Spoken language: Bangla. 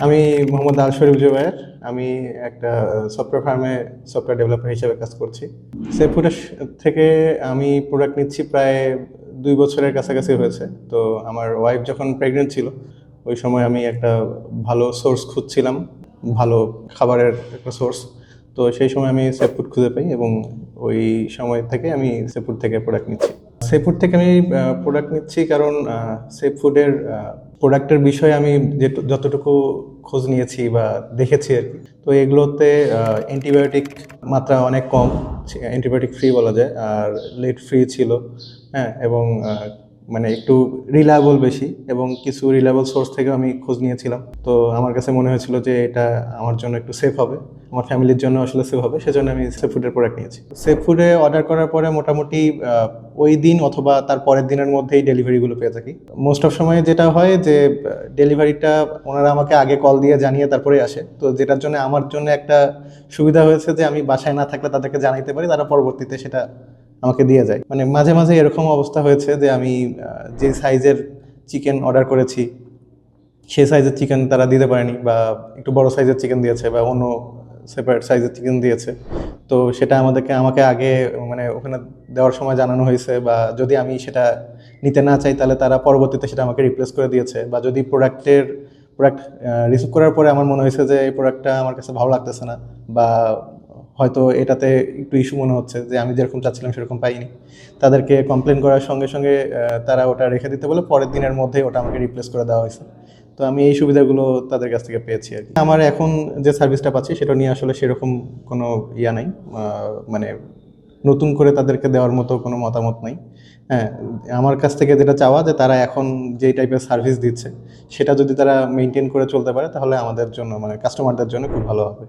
আমি মোহাম্মদ আল শরীফ জুবায়ের। আমি একটা সফটওয়্যার ফার্মে সফটওয়্যার ডেভেলপার হিসেবে কাজ করছি। সেফুডের থেকে আমি প্রোডাক্ট নিচ্ছি প্রায় 2 বছরের কাছাকাছি হয়েছে। তো আমার ওয়াইফ যখন প্রেগনেন্ট ছিল, ওই সময় আমি একটা ভালো সোর্স খুঁজছিলাম, ভালো খাবারের একটা সোর্স। তো সেই সময় আমি সেফুড খুঁজে পাই এবং ওই সময় থেকে আমি সেফুড থেকে প্রোডাক্ট নিচ্ছি। সেফুড থেকে আমি প্রোডাক্ট নিচ্ছি কারণ সেফুডের প্রোডাক্টের বিষয়ে আমি যতটুকু খোঁজ নিয়েছি বা দেখেছি আর কি, তো এগুলোতে অ্যান্টিবায়োটিক মাত্রা অনেক কম, অ্যান্টিবায়োটিক ফ্রি বলা যায়, আর লেট ফ্রি ছিল। হ্যাঁ, এবং মানে একটু রিলায়েবল বেশি, এবং কিছু রিলায়েবল সোর্স থেকেও আমি খোঁজ নিয়েছিলাম। তো আমার কাছে মনে হয়েছিল যে এটা আমার জন্য একটু সেফ হবে, আমার ফ্যামিলির জন্য আসলে সেফ হবে, সেজন্য আমি সেফ ফুডের প্রোডাক্ট নিয়েছি। সেফ ফুডে অর্ডার করার পরে মোটামুটি ওই দিন অথবা তার পরের দিনের মধ্যেই ডেলিভারিগুলো পেয়ে থাকি। মোস্ট অফ সময় যেটা হয় যে ডেলিভারিটা ওনারা আমাকে আগে কল দিয়ে জানিয়ে তারপরে আসে, তো যেটার জন্য আমার জন্য একটা সুবিধা হয়েছে যে আমি বাসায় না থাকলে তাদেরকে জানাইতে পারি, তারা পরবর্তীতে সেটা আমাকে দিয়ে যায়। মানে মাঝে মাঝে এরকম অবস্থা হয়েছে যে আমি যে সাইজের চিকেন অর্ডার করেছি সেই সাইজের চিকেন তারা দিতে পারেনি, বা একটু বড় সাইজের চিকেন দিয়েছে, বা অন্য সেপারেট সাইজের চিকেন দিয়েছে। তো সেটা আমাকে আগে মানে ওখানে দেওয়ার সময় জানানো হয়েছে, বা যদি আমি সেটা নিতে না চাই তাহলে তারা পরবর্তীতে সেটা আমাকে রিপ্লেস করে দিয়েছে। বা যদি প্রোডাক্ট রিসিভ করার পরে আমার মনে হয়েছে যে এই প্রোডাক্টটা আমার কাছে ভালো লাগতেছে না, বা হয়তো এটাতে একটু ইস্যু মনে হচ্ছে যে আমি যেরকম চাচ্ছিলাম সেরকম পাইনি, তাদেরকে কমপ্লেন করার সঙ্গে সঙ্গে তারা ওটা রেখে দিতে বলে পরের দিনের মধ্যে ওটা আমাকে রিপ্লেস করে দেওয়া হয়েছে। তো আমি এই সুবিধাগুলো তাদের কাছ থেকে পেয়েছি আর কি। আমার এখন যে সার্ভিসটা পাচ্ছি সেটা নিয়ে আসলে সেরকম কোনো ইয়া নাই, মানে নতুন করে তাদেরকে দেওয়ার মতো কোনো মতামত নাই। হ্যাঁ, আমার কাছ থেকে যেটা চাওয়া যে তারা এখন যেই টাইপের সার্ভিস দিচ্ছে সেটা যদি তারা মেনটেন করে চলতে পারে তাহলে আমাদের জন্য, মানে কাস্টমারদের জন্য খুব ভালো হবে।